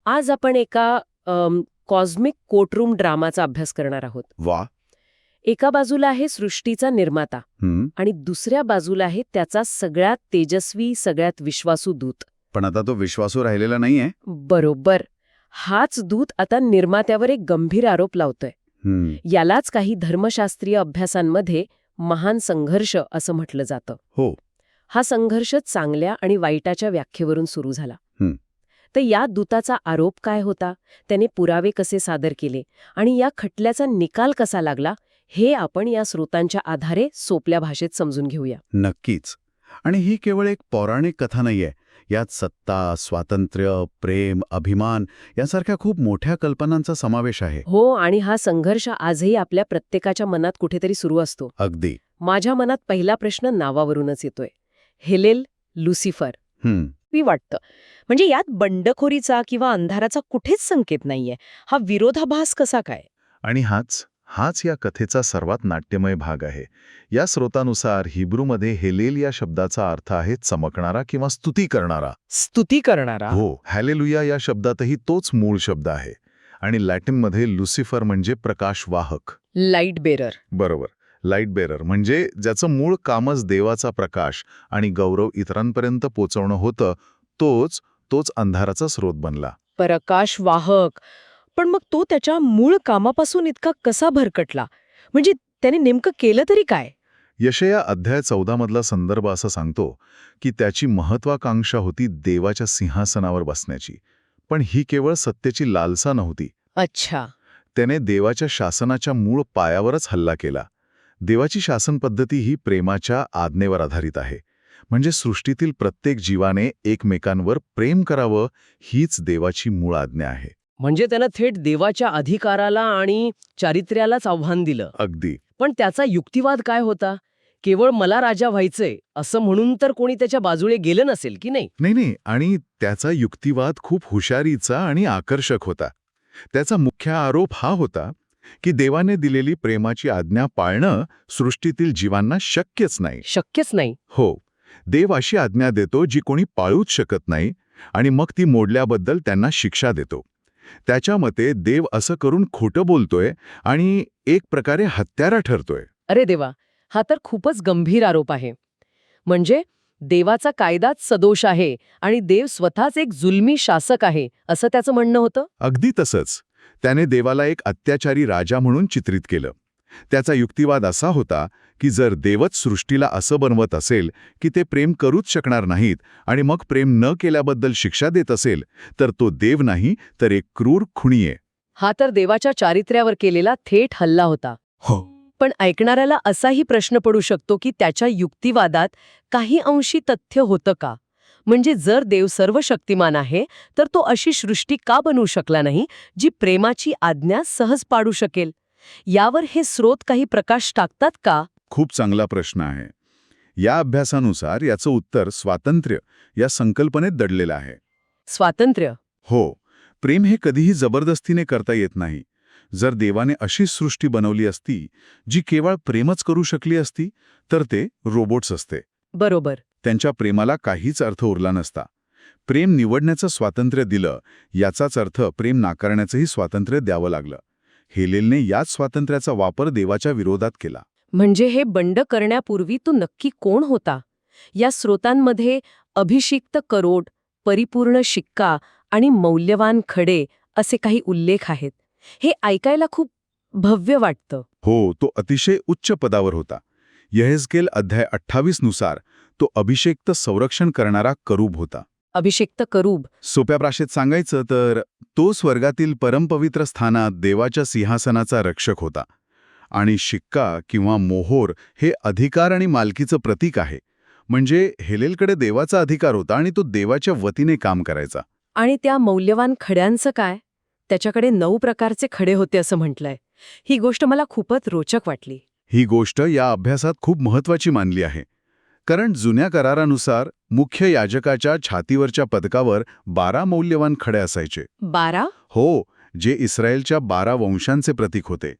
आज आपण एका कॉस्मिक कोर्टरूम ड्रामाचा अभ्यास करणार आहोत. वा. एका बाजूला आहे सृष्टीचा निर्माता हं. आणि दुसऱ्या बाजूला आहे त्याचा सगळ्यात तेजस्वी, सगळ्यात विश्वासू दूत. पण आता तो विश्वासू राहिलेला नाहीये. बरोबर. हाच दूत आता निर्मात्यावर एक गंभीर आरोप लावतोय. हं. यालाच काही धर्मशास्त्रीय अभ्यासांमध्ये महान संघर्ष असं म्हटलं जातं. हो. हा संघर्ष चांगल्या आणि वाईटाच्या व्याख्येवरून सुरू झाला. हं. तर या दूताचा आरोप काय होता, त्याने पुरावे कसे सादर केले आणि या खटल्याचा निकाल कसा लागला, हे आपण या स्रोतांच्या आधारे सोप्या भाषेत समजून घेऊया. नक्कीच. आणि ही केवळ एक पौराणिक कथा नाहीये. यात सत्ता, स्वातंत्र्य, प्रेम, अभिमान यासारख्या खूप मोठ्या कल्पनांचा समावेश आहे. हो, आणि हा संघर्ष आजही आपल्या प्रत्येकाच्या मनात कुठेतरी सुरू असतो. अगदी. माझ्या मनात पहिला प्रश्न नावावरूनच येतोय. हेलेल, लुसिफर. हं. मी वाटतं म्हणजे यात बंडखोरीचा किंवा अंधाराचा कुठेच संकेत नाहीये. हा विरोधाभास कसा काय? आणि हाच या कथेचा सर्वात नाट्यमय भाग आहे. या स्रोतानुसार हिब्रूमध्ये हेलेल या शब्दाचा अर्थ आहे चमकणारा किंवा स्तुती करणारा. स्तुती करणारा. हो, हॅलेलुया या शब्दातही तोच मूळ शब्द आहे. आणि लॅटिनमध्ये लुसिफर म्हणजे प्रकाशवाहक. Light bearer. बरोबर. लाईट बेरर म्हणजे ज्याचं मूळ कामच देवाचा प्रकाश आणि गौरव इतरांपर्यंत पोचवणं होतं, तोच अंधाराचा स्रोत बनला. प्रकाशवाहक. पण मग तो त्याच्या मूळ कामापासून इतका कसा भरकटला? म्हणजे त्याने नेमकं केलं तरी काय? यशया अध्याय 14 मधला संदर्भ असं सांगतो की त्याची महत्वाकांक्षा होती देवाच्या सिंहासनावर बसण्याची. पण ही केवळ सत्तेची लालसा नव्हती. अच्छा. त्याने देवाच्या शासनाच्या मूळ पायावरच हल्ला केला. देवाची शासन पद्धती ही प्रेमाच्या आज्ञेवर आधारित आहे. म्हणजे सृष्टीतील प्रत्येक जीवाने एकमेकांवर प्रेम करावं हीच देवाची मूळ आज्ञा आहे. म्हणजे त्यानं थेट देवाच्या अधिकाराला आणि चारित्र्यालाच आव्हान दिलं. अगदी. पण त्याचा युक्तिवाद काय होता? केवळ मला राजा व्हायचंय असं म्हणून तर कोणी त्याच्या बाजूने गेलं नसेल की नाही? नाही. आणि त्याचा युक्तिवाद खूप हुशारीचा आणि आकर्षक होता. त्याचा मुख्य आरोप हा होता की देवाने दिलेली प्रेमाची आज्ञा पाळणं सृष्टीतील जीवांना शक्यच नाही. शक्यच नाही. हो. देव अशी आज्ञा देतो जी कोणी पाळूच शकत नाही आणि मग ती मोडल्याबद्दल त्यांना शिक्षा देतो. त्याच्या मते देव असं करून खोटं बोलतोय आणि एक प्रकारे हत्यारा ठरतोय. अरे देवा, हा तर खूपच गंभीर आरोप आहे. म्हणजे देवाचा कायदाच सदोष आहे आणि देव स्वतःच एक जुलमी शासक आहे असं त्याचं म्हणणं होतं. अगदी तसंच. त्याने देवाला एक अत्याचारी राजा म्हणून चित्रित केलं. त्याचा युक्तिवाद असा होता की जर देवच सृष्टीला असं बनवत असेल की ते प्रेम करूच शकणार नाहीत आणि मग प्रेम न केल्याबद्दल शिक्षा देत असेल, तर तो देव नाही तर एक क्रूर खुणी आहे. हा तर देवाच्या चारित्र्यावर केलेला थेट हल्ला होता. हो. पण ऐकणाऱ्याला असाही प्रश्न पडू शकतो की त्याच्या युक्तिवादात काही अंशी तथ्य होतं का? म्हणजे जर देव सर्व शक्तिमान आहे तर तो अशी सृष्टी का बनवू शकला नाही जी प्रेमाची आज्ञा सहज पाडू शकेल? यावर हे स्रोत काही प्रकाश टाकतात का? खूप चांगला प्रश्न आहे. या अभ्यासानुसार याचं उत्तर स्वातंत्र्य या संकल्पनेत दडलेलं आहे. स्वातंत्र्य. हो. प्रेम हे कधीही जबरदस्तीने करता येत नाही. जर देवाने अशी सृष्टी बनवली असती जी केवळ प्रेमच करू शकली असती तर ते रोबोट्स असते. बरोबर. त्यांच्या प्रेमाला काहीच अर्थ उरला नसता. प्रेम निवडण्याचं स्वातंत्र्य दिलं याचाच अर्थ प्रेम नाकारण्याचंही स्वातंत्र्य द्यावं लागलं. हेलेलने याच स्वातंत्र्याचा वापर देवाच्या विरोधात केला. म्हणजे हे बंड करण्यापूर्वी तो नक्की कोण होता? या स्रोतांमध्ये अभिषिक्त करोड, परिपूर्ण शिक्का आणि मौल्यवान खडे असे काही उल्लेख आहेत. हे ऐकायला खूप भव्य वाटतं. हो, तो अतिशय उच्च पदावर होता. यहेजकेल अध्याय 28 नुसार तो अभिषेक्त संरक्षण करणारा करूब होता. अभिषिक्त करूब. सोप्या भाषेत सांगायचं तर तो स्वर्गातील परमपवित्र स्थानात देवाच्या सिंहासनाचा रक्षक होता. आणि शिक्का किंवा मोहोर हे अधिकार आणि मालकीचं प्रतीक आहे. म्हणजे हेलेलकडे देवाचा अधिकार होता आणि तो देवाच्या वतीने काम करायचा. आणि त्या मौल्यवान खड्यांचं काय? त्याच्याकडे 9 प्रकारचे खडे होते असं म्हटलंय. ही गोष्ट मला खूपच रोचक वाटली. ही गोष्ट या अभ्यासात खूप महत्वाची मानली आहे. कारण जुन्या करारानुसार मुख्य याजकाच्या छातीवरच्या पदकावर 12 मौल्यवान खडे असायचे. 12? हो, जे इस्रायलच्या 12 वंशांचे प्रतीक होते.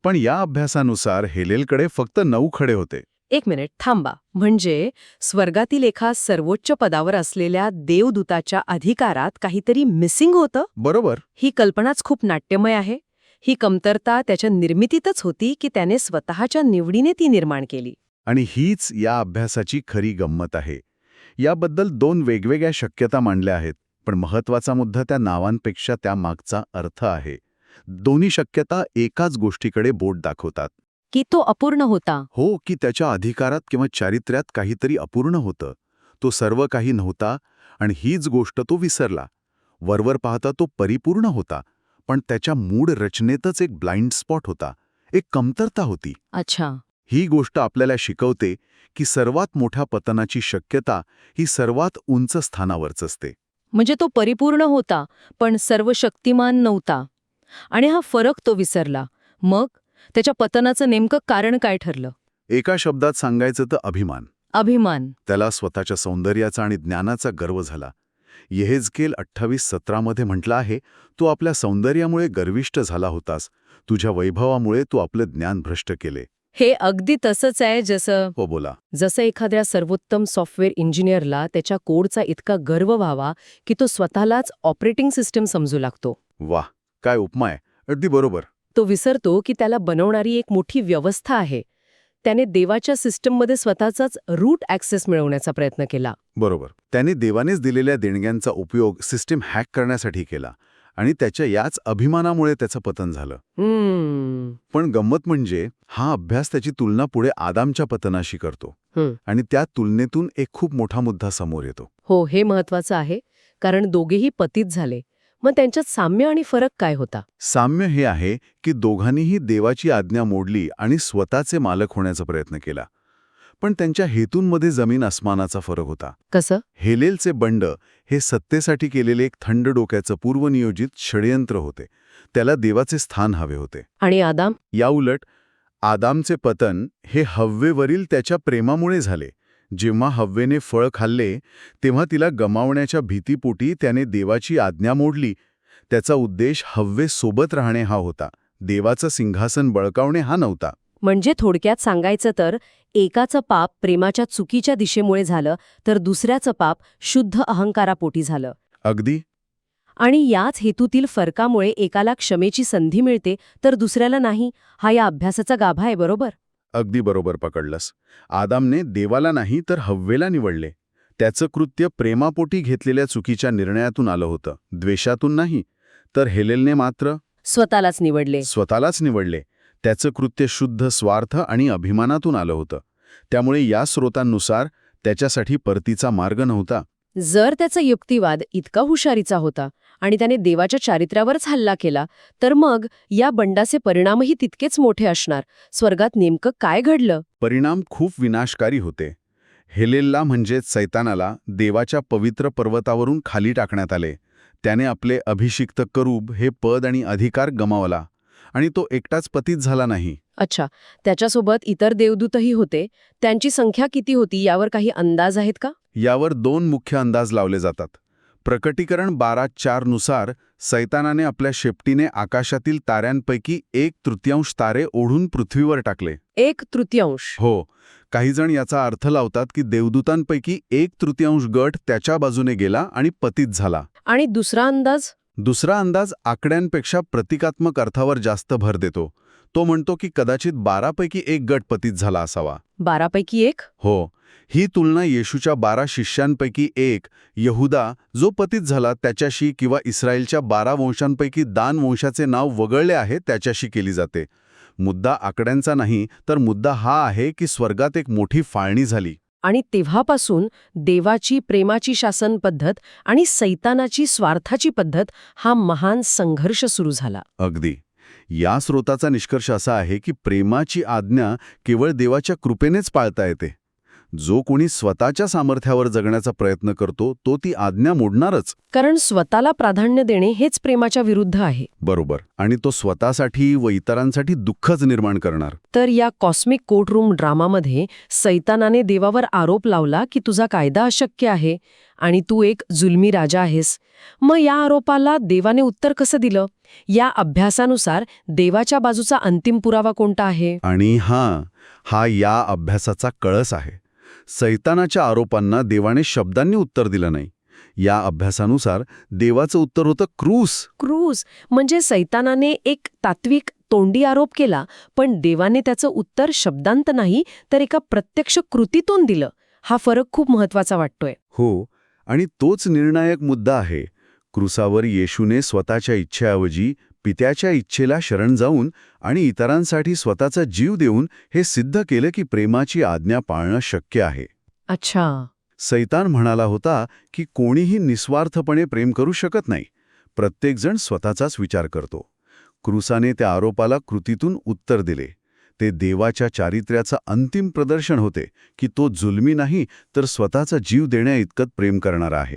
पण या अभ्यासानुसार हेलेलकडे फक्त 9 खडे होते. एक मिनिट थांबा. म्हणजे स्वर्गातील एका सर्वोच्च पदावर असलेल्या देवदूताच्या अधिकारात काहीतरी मिसिंग होतं? बरोबर. ही कल्पनाच खूप नाट्यमय आहे. ही कमतरता त्याच्या निर्मितीतच होती की त्याने स्वतःच्या निवडीने ती निर्माण केली? आणि हीच या अभ्यासाची खरी गंमत आहे. याबद्दल 2 वेगवेगळ्या शक्यता मांडल्या आहेत, पण महत्वाचा मुद्दा त्या नावांपेक्षा त्यामागचा अर्थ आहे. दोन्ही शक्यता एकाच गोष्टीकडे बोट दाखवतात. की तो अपूर्ण होता? हो, की त्याच्या अधिकारात किंवा चारित्र्यात काहीतरी अपूर्ण होतं. तो सर्व काही नव्हता आणि हीच गोष्ट तो विसरला. वरवर पाहता तो परिपूर्ण होता, पण त्याच्या मूळ रचनेतच एक ब्लाइंड स्पॉट होता, एक कमतरता होती. अच्छा. ही गोष्ट आपल्याला शिकवते की सर्वात मोठ्या पतनाची शक्यता ही सर्वात उंच स्थानावरच असते. म्हणजे तो परिपूर्ण होता पण सर्व शक्तिमान नव्हता. आणि हा फरक तो विसरला. मग त्याच्या पतनाचं नेमकं कारण काय ठरलं? एका शब्दात सांगायचं तर अभिमान. अभिमान. त्याला स्वतःच्या सौंदर्याचा आणि ज्ञानाचा गर्व झाला. येहेजकेल 28:17 मध्ये म्हटलं आहे, तू आपल्या सौंदर्यामुळे गर्विष्ठ झाला होतास, तुझ्या वैभवामुळे तू आपलं ज्ञान भ्रष्ट केले. हे अगदी तसंच आहे हो, बोला. जसं एखाद्या सर्वोत्तम सॉफ्टवेअर इंजिनियरला त्याच्या कोडचा इतका गर्व व्हावा की तो स्वतःलाच ऑपरेटिंग सिस्टम समजू लागतो. वाह, काय उपमा आहे. अगदी बरोबर. तो विसरतो की त्याला बनवणारी एक मोठी व्यवस्था आहे. त्याने देवाच्या सिस्टममध्ये स्वतःचाच रूट ॲक्सेस मिळवण्याचा प्रयत्न केला. बरोबर. त्याने देवानेच दिलेल्या देणग्यांचा उपयोग सिस्टीम हॅक करण्यासाठी केला आणि त्याच्या याच अभिमानामुळे त्याचं पतन झालं. पण गंमत म्हणजे हा अभ्यास त्याची तुलना पुढे आदामच्या पतनाशी करतो आणि त्या तुलनेतून एक खूप मोठा मुद्दा समोर येतो. हो, हे महत्वाचं आहे, कारण दोघेही पतित झाले. मग त्यांच्यात साम्य आणि फरक काय होता? साम्य हे आहे की दोघांनीही देवाची आज्ञा मोडली आणि स्वतःचे मालक होण्याचा प्रयत्न केला. पण त्यांच्या हेतूंमध्ये जमीन अस्मानाचा फरक होता. कसं? हेलेलचे बंड हे सत्तेसाठी केलेले एक थंड डोक्याचं पूर्वनियोजित षडयंत्र होते. त्याला देवाचे स्थान हवे होते. आणि आदाम? याउलट आदामचे पतन हे हव्वेवरील त्याच्या प्रेमामुळे झाले. जेव्हा हव्वेने फळ खाल्ले तेव्हा तिला गमावण्याच्या भीतीपोटी त्याने देवाची आज्ञा मोडली. त्याचा उद्देश हव्वेसोबत राहणे हा होता, देवाचं सिंहासन बळकावणे हा नव्हता. म्हणजे थोडक्यात सांगायचं तर एकाचं पाप प्रेमाच्या चुकीच्या दिशेमुळे झालं तर दुसऱ्याचं पाप शुद्ध अहंकारापोटी झालं. अगदी. आणि याच हेतूतील फरकामुळे एकाला क्षमेची संधी मिळते तर दुसऱ्याला नाही. हा या अभ्यासाचा गाभा आहे, बरोबर? अगदी बरोबर पकडलंस. आदामने देवाला नाही तर हव्वेला निवडले. त्याचं कृत्य प्रेमापोटी घेतलेल्या चुकीच्या निर्णयातून आलं होतं, द्वेषातून नाही. तर हेलेलने मात्र स्वतःलाच निवडले. त्याचं कृत्य शुद्ध स्वार्थ आणि अभिमानातून आलं होतं. त्यामुळे या स्रोतांनुसार त्याच्यासाठी परतीचा मार्ग नव्हता. जर त्याचा युक्तिवाद इतका हुशारीचा होता आणि त्याने देवाच्या चारित्र्यावरच हल्ला केला तर मग या बंडाचे परिणामही तितकेच मोठे असणार. स्वर्गात नेमकं काय घडलं? परिणाम खूप विनाशकारी होते. हेलेलला म्हणजेच सैतानाला देवाच्या पवित्र पर्वतावरून खाली टाकण्यात आले. त्याने आपले अभिषिक्त करूब हे पद आणि अधिकार गमावला आणि तो एकटाच पतित झाला नाही. अच्छा, त्याच्यासोबत इतर देवदूतही होते. त्यांची संख्या किती होती यावर काही अंदाज आहेत का? यावर 2 मुख्य अंदाज लावले जातात. प्रकटीकरण 12:4 नुसार सैतानाने आपल्या शेपटीने आकाशातील ताऱ्यांपैकी 1/3 तारे ओढून पृथ्वीवर टाकले. 1/3? हो. काही जण याचा अर्थ लावतात की देवदूतांपैकी 1/3 गट त्याच्या बाजूने गेला आणि पतित झाला. आणि दुसरा अंदाज? दुसरा अंदाज आकड्यांपेक्षा प्रतिकात्मक अर्थावर जास्त भर देतो. तो म्हणतो की कदाचित 12पैकी 1 गट पतित झाला असावा. 12पैकी 1? हो. ही तुलना येशूच्या 12 शिष्यांपैकी एक यहुदा जो पतित झाला त्याच्याशी किंवा इस्रायलच्या 12 वंशांपैकी दान वंशाचे नाव वगळले आहे त्याच्याशी केली जाते. मुद्दा आकड्यांचा नाही, तर मुद्दा हा आहे की स्वर्गात एक मोठी फाळणी झाली. आणि तेव्हापासून देवाची प्रेमाची शासन पद्धत आणि सैतानाची स्वार्थाची पद्धत हा महान संघर्ष सुरू झाला. अगदी. या स्रोताचा निष्कर्ष असा आहे की प्रेमाची आज्ञा केवळ देवाच्या कृपेनेच पाळता येते. जो कोणी स्वतःच्या सामर्थ्यावर जगण्याचा प्रयत्न करतो तो ती आज्ञा मोडणारच. कारण स्वतःला प्राधान्य देणे हेच प्रेमाच्या विरुद्ध आहे. बरोबर. आणि तो स्वतःसाठी व इतरांसाठी दुःखच निर्माण करणार. तर या कॉस्मिक कोर्टरूम ड्रामामध्ये सैतानाने देवावर आरोप लावला की तुझा कायदा अशक्य आहे आणि तू एक जुलमी राजा आहेस. मग या आरोपाला देवाने उत्तर कसं दिलं? या अभ्यासानुसार देवाच्या बाजूचा अंतिम पुरावा कोणता आहे? आणि हा या अभ्यासाचा कळस आहे. सैतानाच्या आरोपांना देवाने शब्दांनी उत्तर दिलं नाही. या अभ्यासानुसार देवाचं उत्तर होतं क्रूस म्हणजे सैतानाने एक तात्विक तोंडी आरोप केला, पण देवाने त्याचं उत्तर शब्दांत नाही तर एका प्रत्यक्ष कृतीतून दिलं. हा फरक खूप महत्वाचा वाटतोय. हो, आणि तोच निर्णायक मुद्दा आहे. क्रूसावर येशूने स्वतःच्या इच्छेऐवजी पित्याच्या इच्छेला शरण जाऊन आणि इतरांसाठी स्वतःचा जीव देऊन हे सिद्ध केलं की प्रेमाची आज्ञा पाळणं शक्य आहे. अच्छा. सैतान म्हणाला होता की कोणीही निस्वार्थपणे प्रेम करू शकत नाही. प्रत्येकजण स्वतःचाच विचार करतो. क्रूसाने त्या आरोपाला कृतीतून उत्तर दिले. ते देवाच्या चारित्र्याचं अंतिम प्रदर्शन होते की तो जुलमी नाही तर स्वतःचा जीव देण्याइतकत प्रेम करणारा आहे.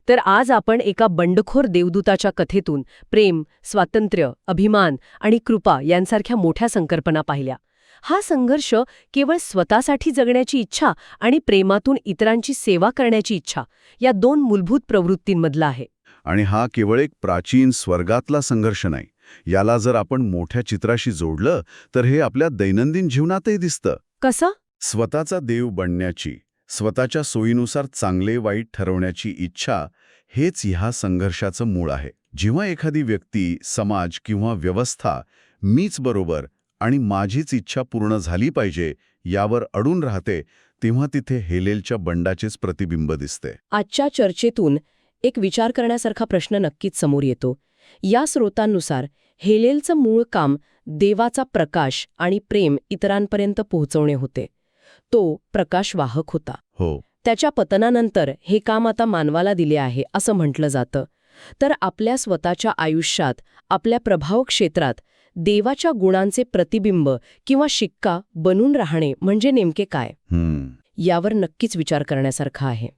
तर आज आपण एका बंडखोर देवदूताच्या कथेतून प्रेम, स्वातंत्र्य, अभिमान आणि कृपा यांसारख्या मोठ्या संकल्पना पाहिल्या. हा संघर्ष केवळ स्वतःसाठी जगण्याची इच्छा आणि प्रेमातून इतरांची सेवा करण्याची इच्छा या दोन मूलभूत प्रवृत्तींमधला आहे. आणि हा केवळ एक प्राचीन स्वर्गातला संघर्ष नाही. याला जर आपण मोठ्या चित्राशी जोडलं तर हे आपल्या दैनंदिन जीवनातही दिसतं. कसं? स्वतःचा देव बनण्याची, स्वतःच्या सोयीनुसार चांगले वाईट ठरवण्याची इच्छा हेच ह्या संघर्षाचं मूळ आहे. जेव्हा एखादी व्यक्ती, समाज किंवा व्यवस्था मीच बरोबर आणि माझीच इच्छा पूर्ण झाली पाहिजे यावर अडून राहते, तेव्हा तिथे हेलेलच्या बंडाचेच प्रतिबिंब दिसते. आजच्या चर्चेतून एक विचार करण्यासारखा प्रश्न नक्कीच समोर येतो. या स्रोतांनुसार हेलेलचं मूळ काम देवाचा प्रकाश आणि प्रेम इतरांपर्यंत पोहोचवणे होते. तो प्रकाशवाहक होता. हो, त्याच्या पतनानंतर हे काम आता मानवाला दिले आहे असं म्हटलं जातं. तर आपल्या स्वतःच्या आयुष्यात, आपल्या प्रभाव क्षेत्रात देवाच्या गुणांचे प्रतिबिंब किंवा शिक्का बनून राहणे म्हणजे नेमके काय? यावर नक्कीच विचार करण्यासारखा आहे.